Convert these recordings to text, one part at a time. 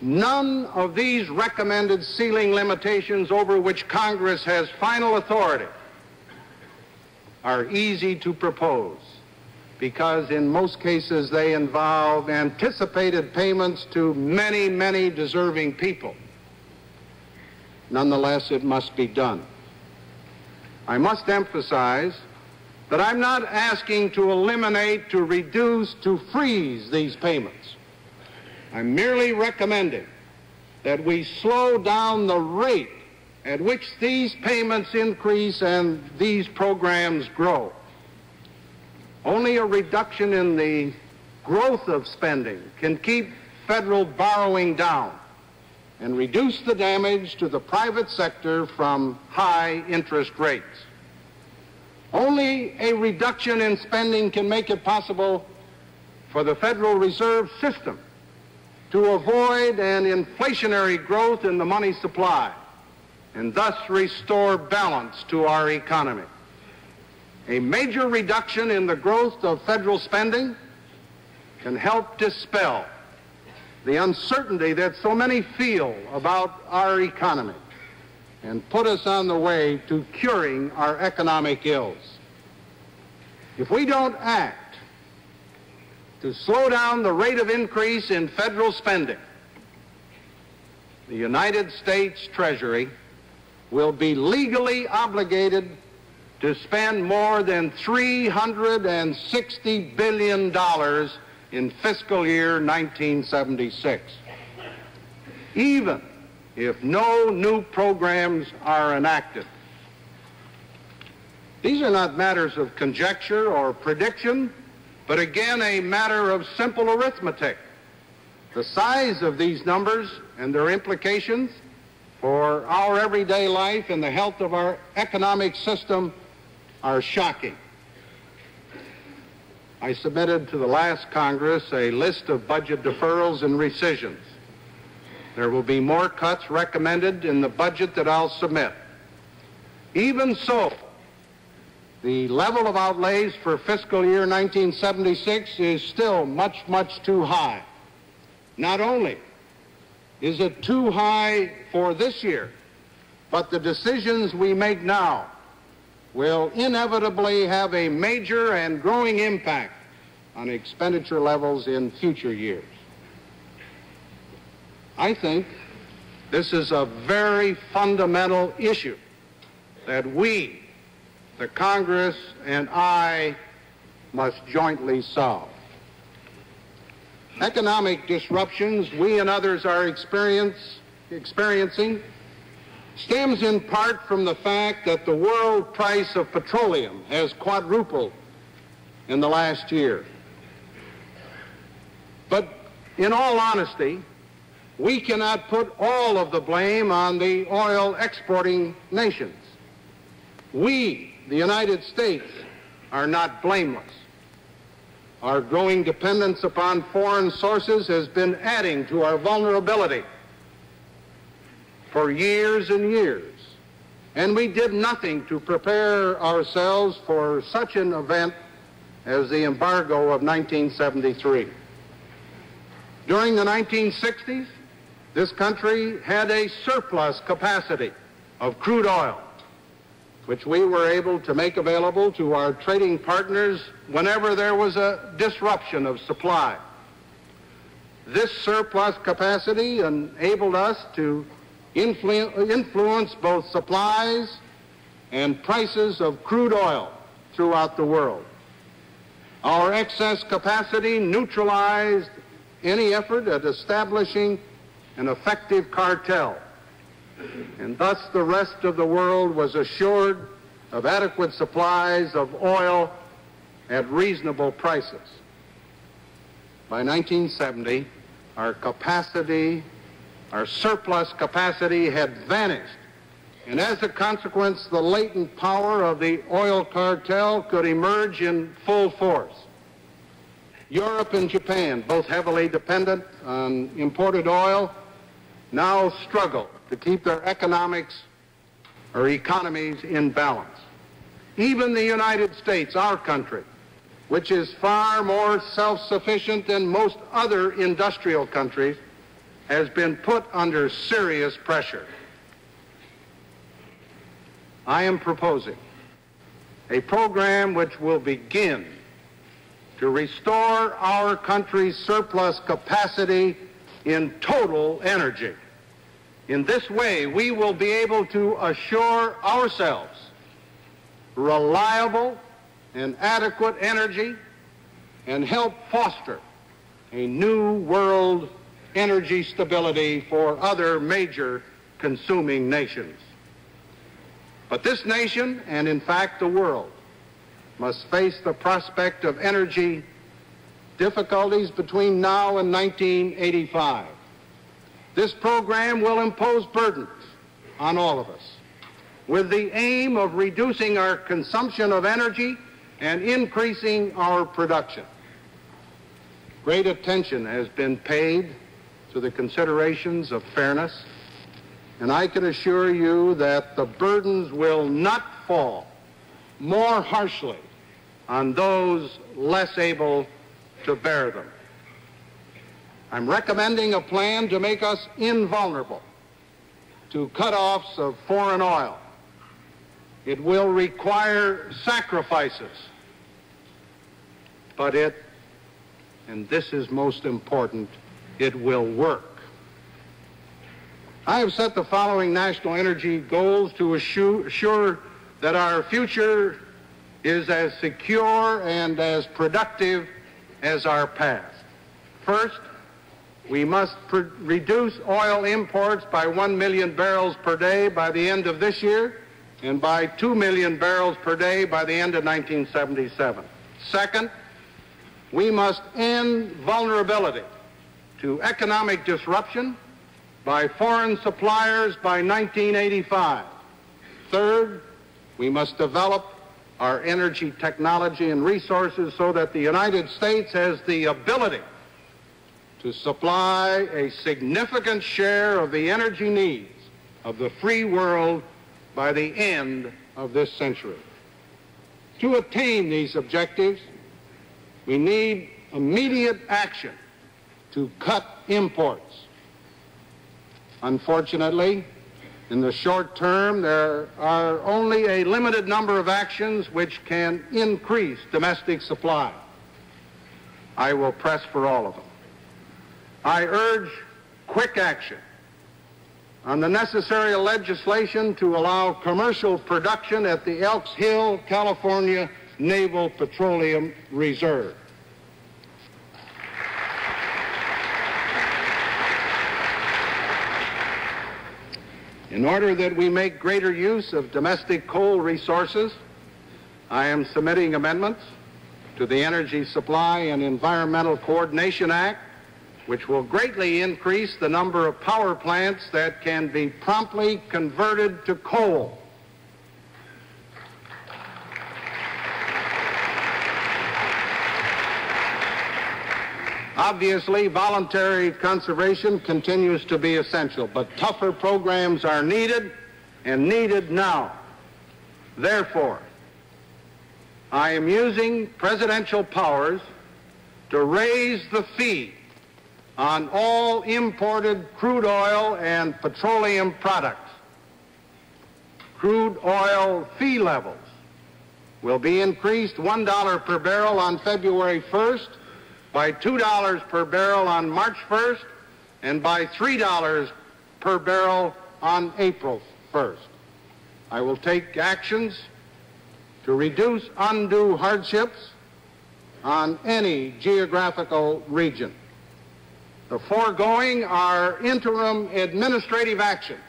None of these recommended ceiling limitations over which Congress has final authority are easy to propose, because in most cases they involve anticipated payments to many, many deserving people. Nonetheless, it must be done. I must emphasize that I'm not asking to eliminate, to reduce, to freeze these payments. I'm merely recommending that we slow down the rate at which these payments increase and these programs grow. Only a reduction in the growth of spending can keep federal borrowing down and reduce the damage to the private sector from high interest rates. Only a reduction in spending can make it possible for the Federal Reserve System to avoid an inflationary growth in the money supply and thus restore balance to our economy. A major reduction in the growth of federal spending can help dispel the uncertainty that so many feel about our economy and put us on the way to curing our economic ills. If we don't act to slow down the rate of increase in federal spending, the United States Treasury will be legally obligated to spend more than $360 billion in fiscal year 1976, even if no new programs are enacted. These are not matters of conjecture or prediction, but again a matter of simple arithmetic. The size of these numbers and their implications for our everyday life and the health of our economic system are shocking. I submitted to the last Congress a list of budget deferrals and rescissions. There will be more cuts recommended in the budget that I'll submit. Even so, the level of outlays for fiscal year 1976 is still much, much too high. Not only is it too high for this year, but the decisions we make now will inevitably have a major and growing impact on expenditure levels in future years. I think this is a very fundamental issue that we, the Congress, and I must jointly solve. Economic disruptions we and others are experiencing stems in part from the fact that the world price of petroleum has quadrupled in the last year. But in all honesty, we cannot put all of the blame on the oil exporting nations. We, the United States, are not blameless. Our growing dependence upon foreign sources has been adding to our vulnerability for years and years, and we did nothing to prepare ourselves for such an event as the embargo of 1973. During the 1960s, this country had a surplus capacity of crude oil, which we were able to make available to our trading partners whenever there was a disruption of supply. This surplus capacity enabled us to influence both supplies and prices of crude oil throughout the world. Our excess capacity neutralized any effort at establishing an effective cartel, and thus the rest of the world was assured of adequate supplies of oil at reasonable prices. By 1970, our surplus capacity had vanished, and as a consequence, the latent power of the oil cartel could emerge in full force. Europe and Japan, both heavily dependent on imported oil, now struggle to keep their economies in balance. Even the United States, our country, which is far more self-sufficient than most other industrial countries, has been put under serious pressure. I am proposing a program which will begin to restore our country's surplus capacity in total energy. In this way, we will be able to assure ourselves reliable and adequate energy and help foster a new world energy stability for other major consuming nations. But this nation, and in fact the world, must face the prospect of energy difficulties between now and 1985. This program will impose burdens on all of us with the aim of reducing our consumption of energy and increasing our production. Great attention has been paid to the considerations of fairness, and I can assure you that the burdens will not fall more harshly on those less able to bear them. I'm recommending a plan to make us invulnerable to cutoffs of foreign oil. It will require sacrifices, but and this is most important, it will work. I have set the following national energy goals to assure that our future is as secure and as productive as our past. First, we must reduce oil imports by 1 million barrels per day by the end of this year and by 2 million barrels per day by the end of 1977. Second, we must end vulnerability to economic disruption by foreign suppliers by 1985. Third, we must develop our energy technology and resources so that the United States has the ability to supply a significant share of the energy needs of the free world by the end of this century. To attain these objectives, we need immediate action to cut imports. Unfortunately, in the short term, there are only a limited number of actions which can increase domestic supply. I will press for all of them. I urge quick action on the necessary legislation to allow commercial production at the Elks Hill, California Naval Petroleum Reserve. In order that we make greater use of domestic coal resources, I am submitting amendments to the Energy Supply and Environmental Coordination Act, which will greatly increase the number of power plants that can be promptly converted to coal. Obviously, voluntary conservation continues to be essential, but tougher programs are needed, and needed now. Therefore, I am using presidential powers to raise the fee on all imported crude oil and petroleum products. Crude oil fee levels will be increased $1 per barrel on February 1st, by $2 per barrel on March 1st, and by $3 per barrel on April 1st. I will take actions to reduce undue hardships on any geographical region. The foregoing are interim administrative actions.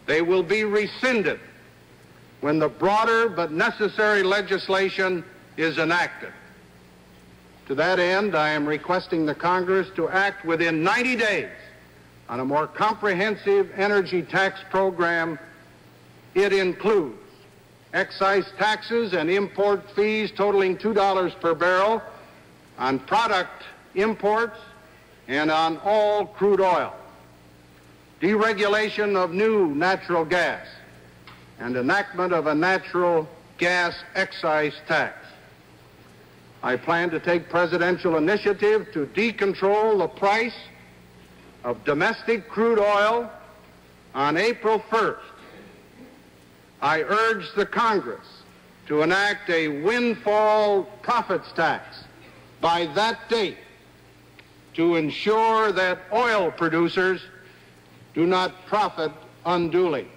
They will be rescinded when the broader but necessary legislation is enacted. To that end, I am requesting the Congress to act within 90 days on a more comprehensive energy tax program. It includes excise taxes and import fees totaling $2 per barrel on product imports and on all crude oil, deregulation of new natural gas, and enactment of a natural gas excise tax. I plan to take presidential initiative to decontrol the price of domestic crude oil on April 1st, I urge the Congress to enact a windfall profits tax by that date to ensure that oil producers do not profit unduly.